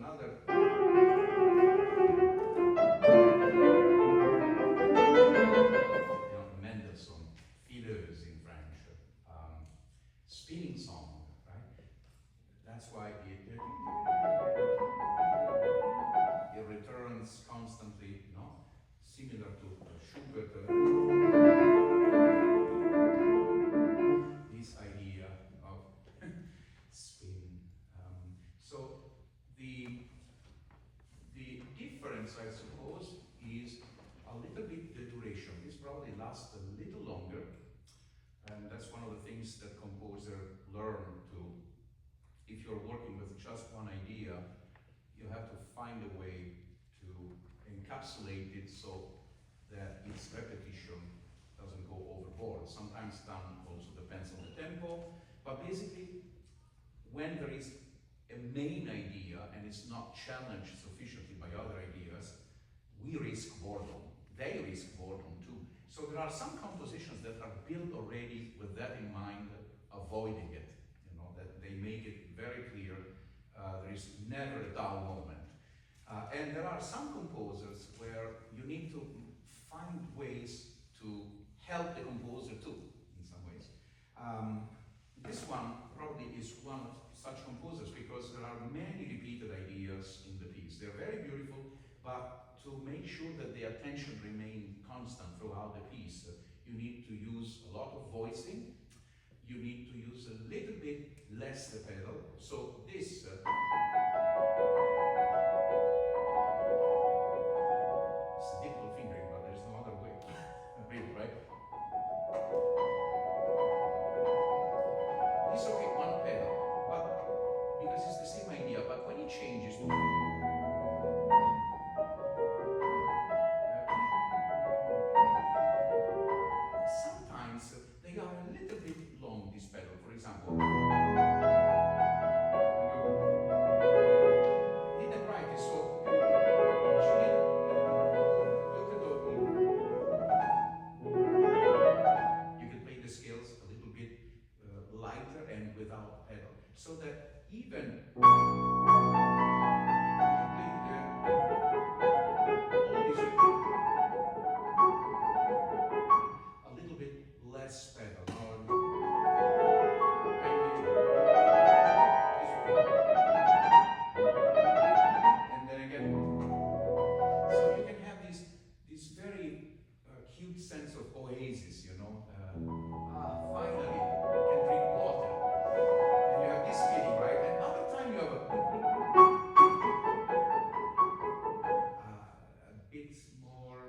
another. Mendelssohn, Fileuse in French, spinning song, right? That's why it returns constantly, similar to Schubert. This idea of spin. So the difference, I suppose, is a little bit the duration. This probably lasts a little longer, and that's one of the things that composers learn to. If you're working with just one idea, you have to find a way to encapsulate it so that its repetition doesn't go overboard. Sometimes time also depends on the tempo, but basically, when there is a main idea and it's not challenged sufficiently by other ideas, we risk boredom. They risk boredom too. So there are some compositions that are built already with that in mind, avoiding it. That they make it very clear. There is never a dull moment. And there are some composers where you need to find ways to help the composer too, in some ways. This one probably is one of such composers because there are many repeated ideas in the piece. They're very beautiful, but to make sure that the attention remain constant throughout the piece, you need to use a lot of voicing. You need to use a little bit less the pedal. So this it's a difficult fingering, but there's no other way. Really, right? This okay, one pedal, but because it's the same idea, but when it changes to sometimes they are a little bit long, this pedal, for example. Hidden right is so you can play the scales a little bit lighter and without pedal. So that even a little bit less pedal. And then again, so you can have this very cute sense of oasis, finally, you can drink water. And you have this feeling, right? And other time you have a bit more,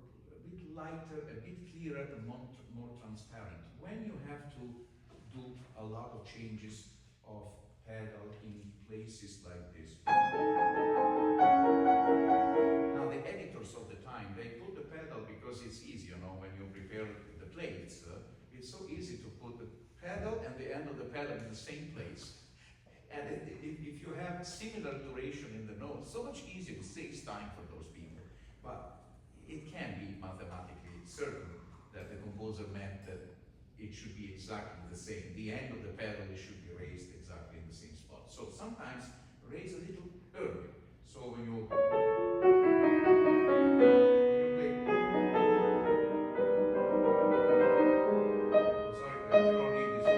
a bit lighter, a bit clearer, and more transparent. When you have to do a lot of changes of pedal in places like this. Now the editors of the time, they put the pedal because it's easy, when you prepare the plates, it's so easy to put the pedal and the end of the pedal in the same place. And if you have similar duration in the notes, so much easier, it saves time for those people. But it can be mathematically certain that the composer meant that it should be exactly the same. The end of the pedal should be raised exactly in the same spot. So sometimes raise a little early. So when you play, sorry, I cannot read this.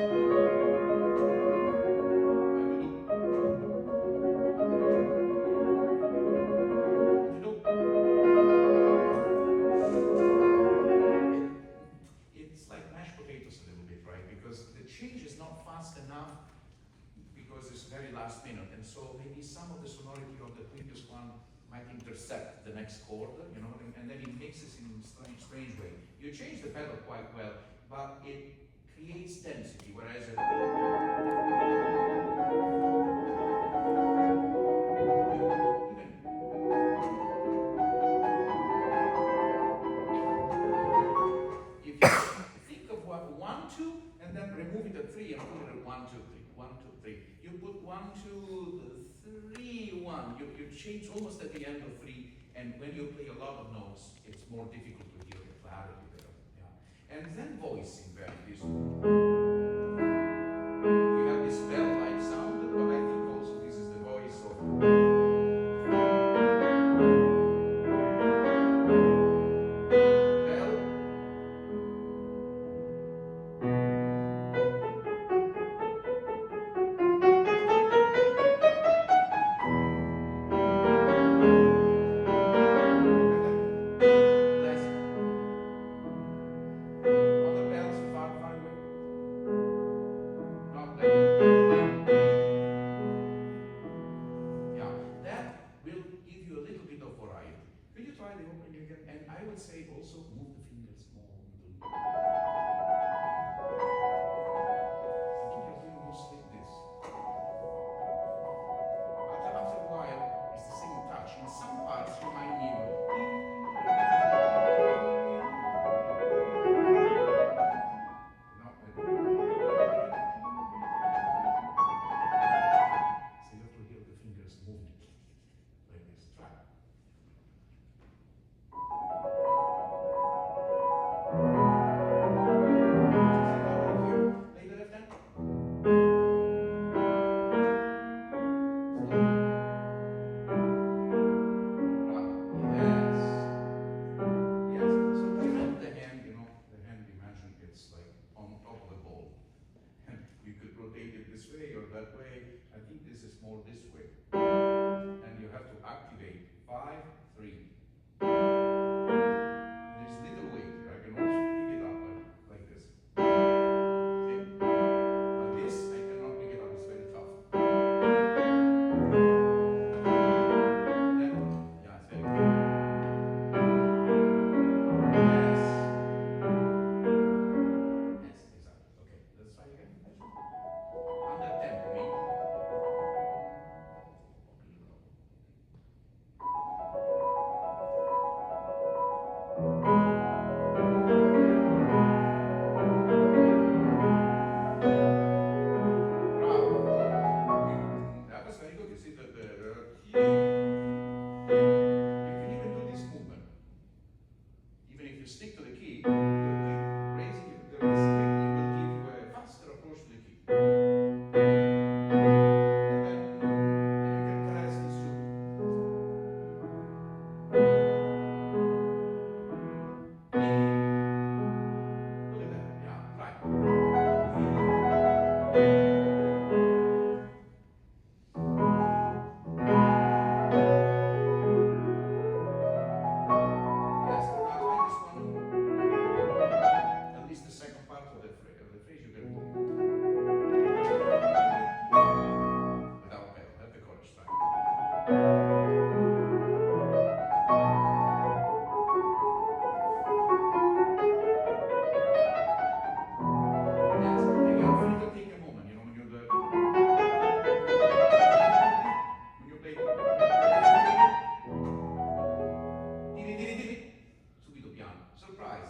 It's like mashed potatoes a little bit, right? Because the change is not fast enough because it's very last minute. And so maybe some of the sonority of the previous one might intercept the next chord, and then it mixes in a strange way. You change the pedal quite well, but it creates density, whereas if you think of what 1, 2, and then remove it at 3 and put it at 1, 2, 3, 1, 2, 3. You put 1, 2, 3, 1. You change almost at the end of 3, and when you play a lot of notes, it's more difficult to hear the clarity there. Yeah. And then voicing, very useful. You have this bell like this way or that way. I think this is more this way. And you have to activate 5, 3. There's little weight here. I can also pick it up like this. See? But this, I cannot pick it up. It's very tough. Then, yeah, it's very good. Yes. Yes, exactly. Okay, let's try again. Under tempo, me. That was very good. You see that the key. You can even do this movement. Even if you stick to the key, you keep raising it. The raising the key will give you a faster approach to the key. And then you can caress this too. Look at that. Yeah, right. Yes, now try this one. At least the second part of the phrase you can do. Without pedal, have the chorus time. Yes, again, you need to take a moment, when you do when you play tiri tiri tiri, subito piano, surprise,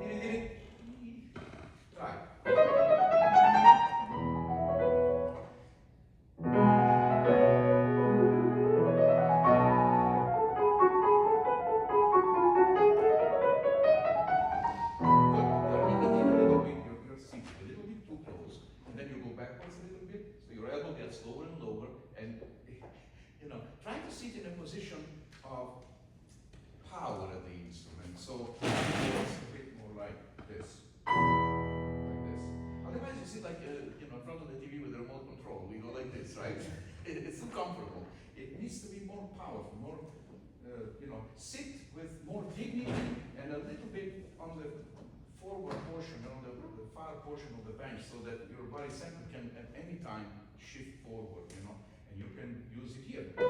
tiri tiri, try. Good. Now imitate a little bit your seat, a little bit too close, and then you go backwards a little bit, so your elbow gets lower and lower, and try to sit in a position of power at the instrument. So it's a bit more like this, like this. Otherwise, you sit like in front of the TV with the remote control. We go like this, right? It's too comfortable. It needs to be more powerful, more. Sit with more dignity and a little bit on the forward portion, on the far portion of the bench, so that your body center can at any time shift forward, and you can use it here. So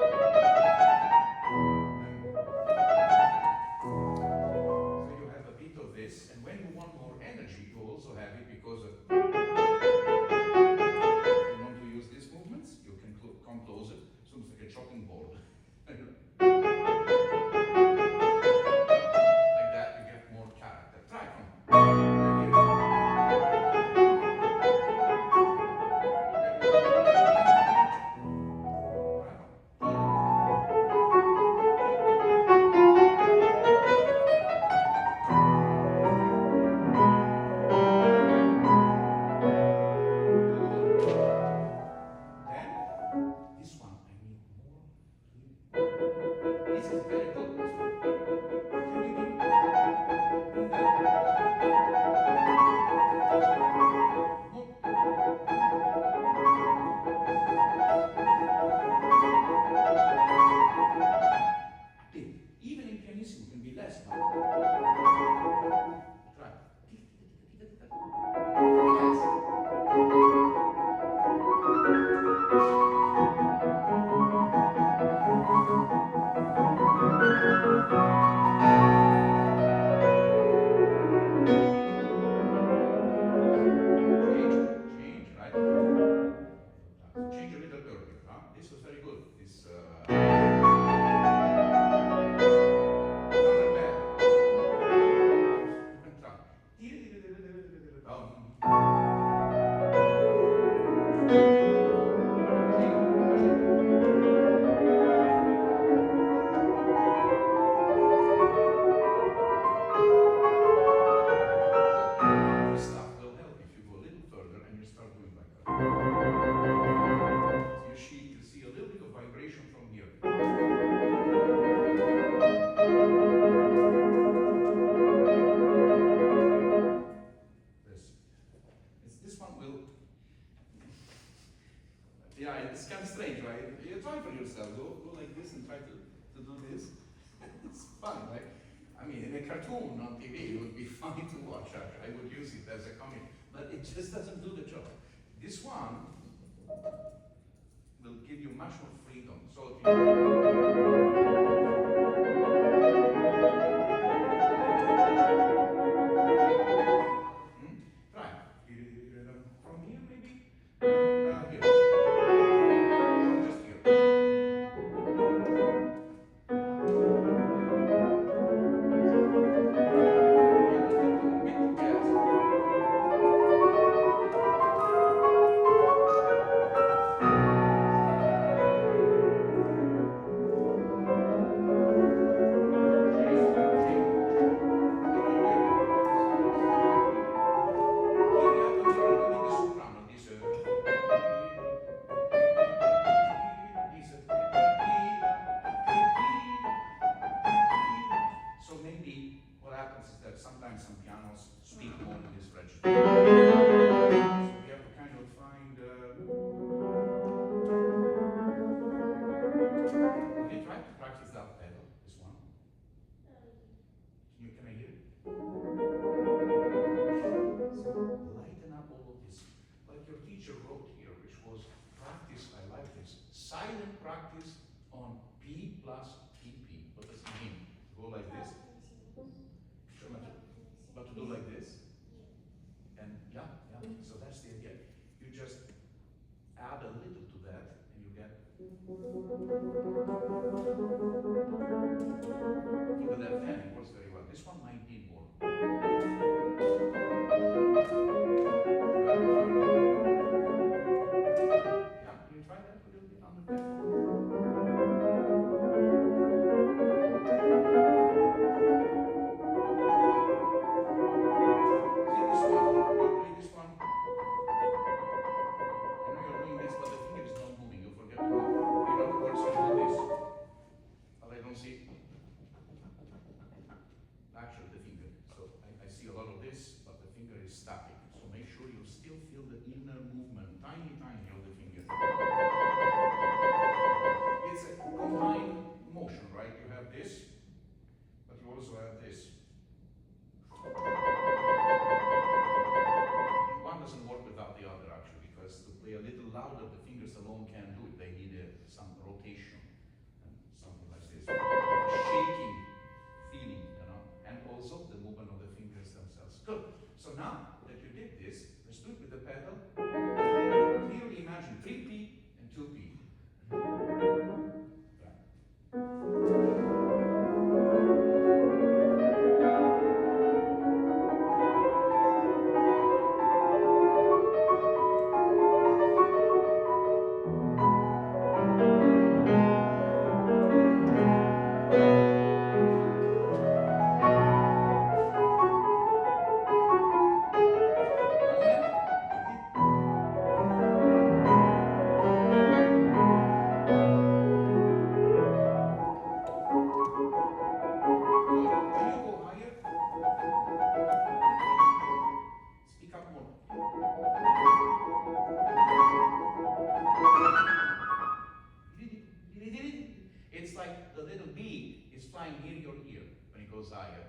you have a bit of this, and when you want more energy, you also have it because if you want to use these movements, you can come closer, so it's like a chopping board. Like that, you get more character. Try from here. kind of strange, right? You try for yourself. Go like this and try to do this. It's fun, right? I mean, in a cartoon on TV, it would be funny to watch. I would use it as a comic, but it just doesn't do the job. This one will give you much more freedom. So if try. From here, maybe? Here. Or just here. So maybe what happens is that sometimes some pianos speak more in this register. So we have to kind of find. Have you tried to practice that pedal? This one? Can I hear it? So lighten up all of this. Like your teacher wrote here, which was practice, I like this. Silent practice on P plus PP. What does it mean? Go like this. But to do like this. And yeah. So that's the idea. You just add a little to that and you get. Look at that fan, it works very well. This one might need more. Yeah, can you try that a little bit on the fan? See this one? You're doing this one. I know you're doing this, but the finger is not moving. You forget to move. In other words, you do this. But I don't see actually the finger. So I see a lot of this, but the finger is static. So make sure you still feel the inner movement, tiny of the finger. It's a combined motion, right? You have this, but you also have this. One doesn't work without the other, actually, because to play a little louder, the fingers alone can't do it. They need some rotation and something like this. A shaking feeling, and also the movement of the fingers themselves. Good. So now that you did this, let's do it with the pedal. Clearly imagine 3P and 2P. It's like the little bee is flying near your ear when it goes higher.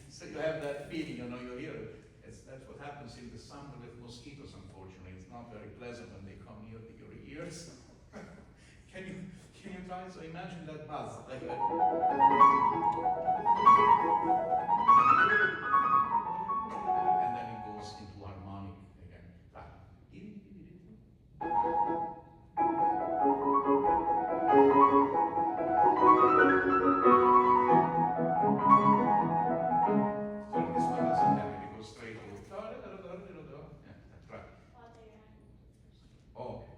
So you have that feeling, you hear it. That's what happens in the summer with mosquitoes, unfortunately. It's not very pleasant when they come near to your ears. Can you try? So imagine that buzz, like that. And then it goes into harmonic again. So this one doesn't have it, it goes straight to. Yeah, that's right. Oh, okay.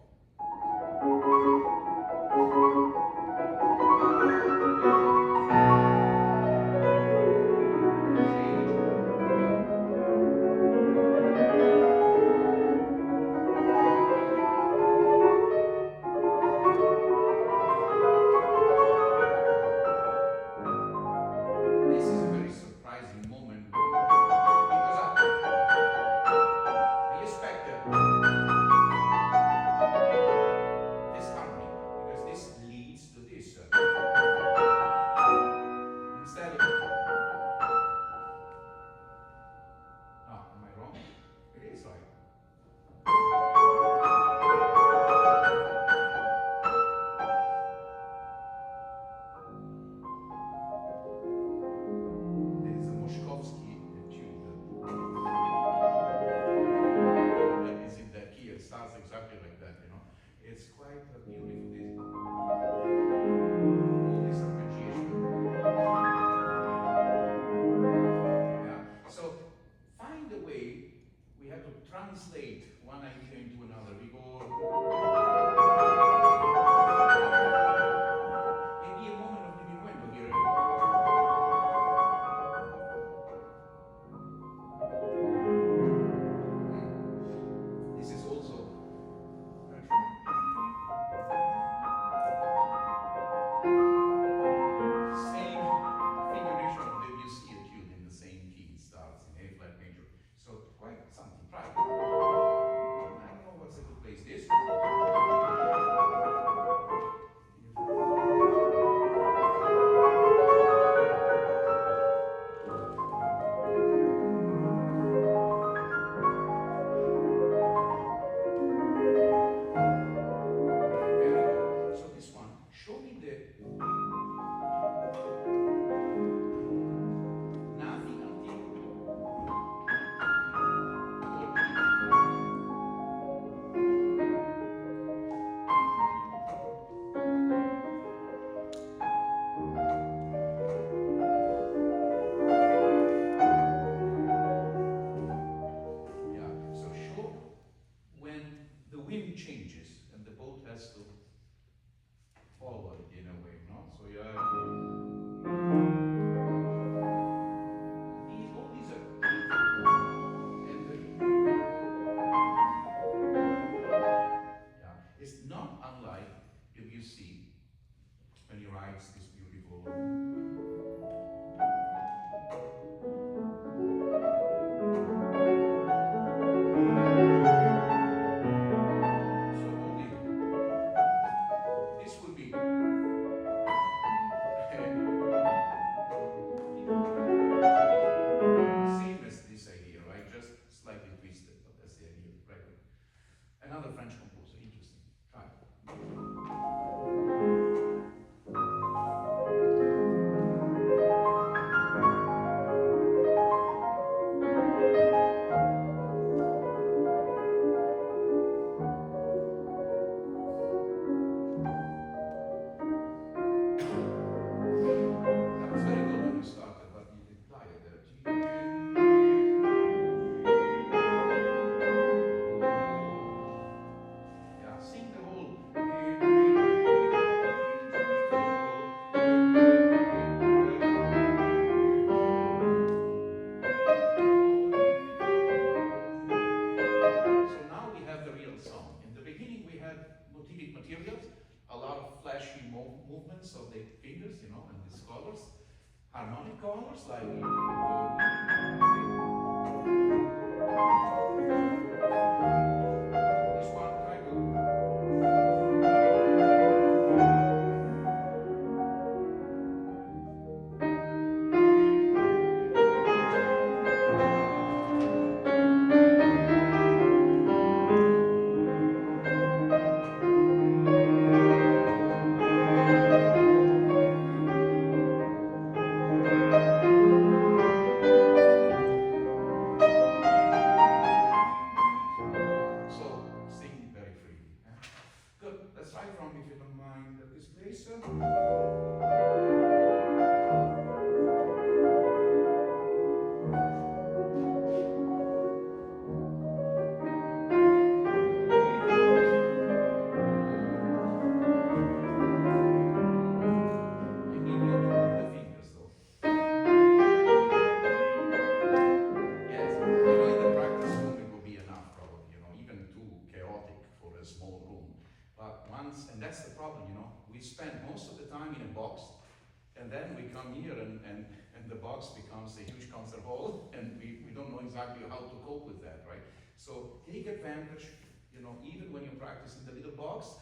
come here and the box becomes a huge concert hall, and we don't know exactly how to cope with that, right? So take advantage, you know, even when you're practicing the little box,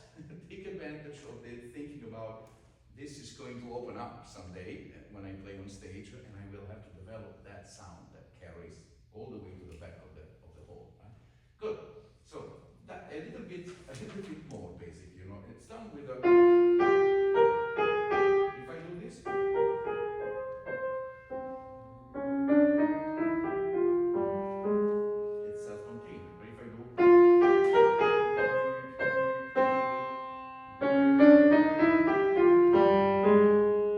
take advantage of the thinking about this is going to open up someday when I play on stage, and I will have to develop that sound that carries all the way to the back of the hall. Right? Good. So that a little bit more basic, you know. It's done with a. If I do this. It's self-contained. But if I do.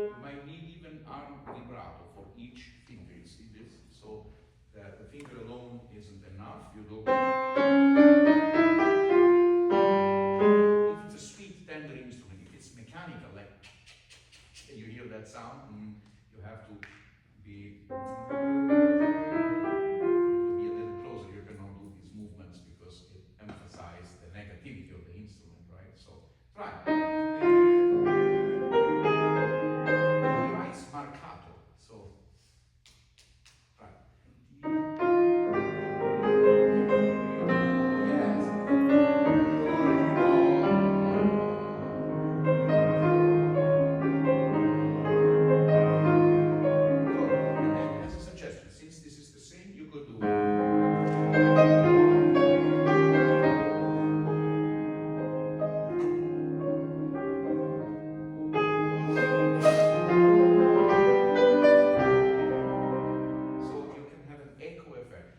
You might need even arm vibrato for each finger. You see this? So that the finger alone isn't enough. You do. If it's a sweet, tender instrument, if it's mechanical, like you hear that sound, you have to be a little closer. You cannot do these movements because it emphasizes the negativity of the instrument, right? So try. It's marcato. So try. Yes. As a suggestion, since this is the same, you could do. So you can have an echo effect.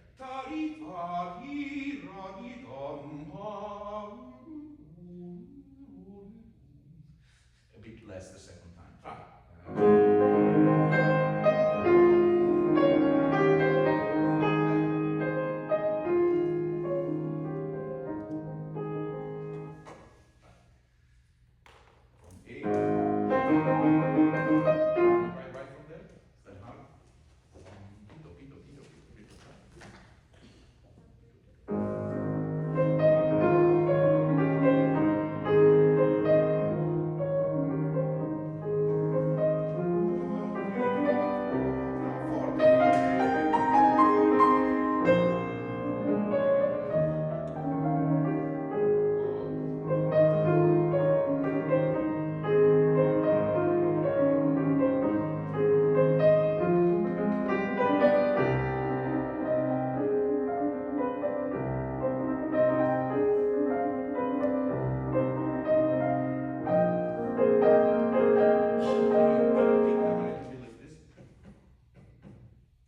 A bit less the second time. Try. Right from there. Is that hard? Pito, pito, pito, pito, pito.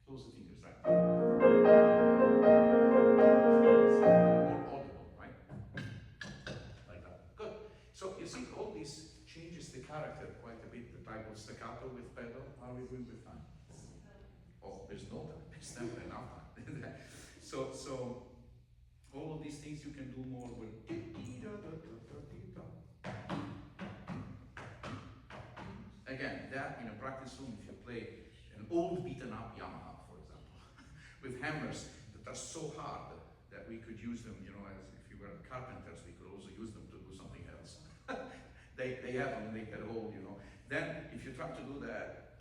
Close the fingers, right? More audible, right? Like that. Good. So you see, all this changes the character quite a bit. The type of staccato with pedal. How are we doing with time? Oh, there's no time. There's never enough time. So all of these things you can do more with. Again, that in a practice room, if you play an old beaten up Yamaha, for example, with hammers that are so hard that we could use them, you know, as if you were carpenters, we could also use them to do something else. they have them, make that hole, you know. Then if you try to do that,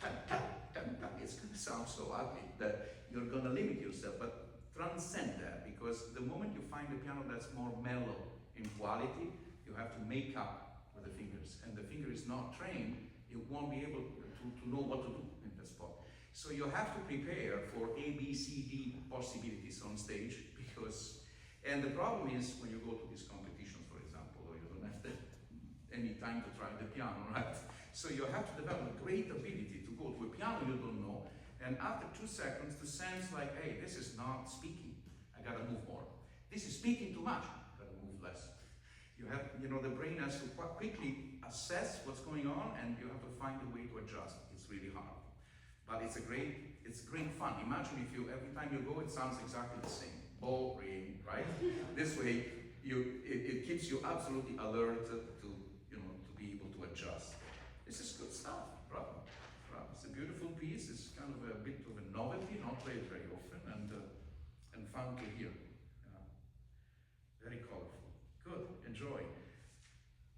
it's going to sound so ugly that you're going to limit yourself, but transcend that, because the moment you find a piano that's more mellow in quality, you have to make up with the fingers, and the finger is not trained, it won't be able to know what to do in the spot. So you have to prepare for A, B, C, D possibilities on stage, because, and the problem is when you go to these competitions, for example, or you don't have any time to try the piano, right? So you have to develop a great ability to go to a piano you don't know, and after 2 seconds to sense like, hey, this is not speaking, I gotta move more. This is speaking too much, I gotta move less. You have, you know, the brain has to quite quickly assess what's going on, and you have to find a way to adjust. It's really hard, but it's great fun. Imagine if you, every time you go, it sounds exactly the same. Ball, ring, right? This way, it keeps you absolutely alert to, you know, to be able to adjust. This is good stuff, bravo. It's a beautiful piece. It's kind of a bit of a novelty, not played very often, and fun to hear. Very colorful. Good, enjoy.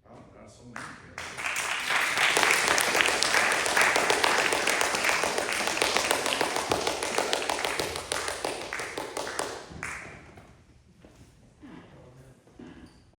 Wow, there are so many.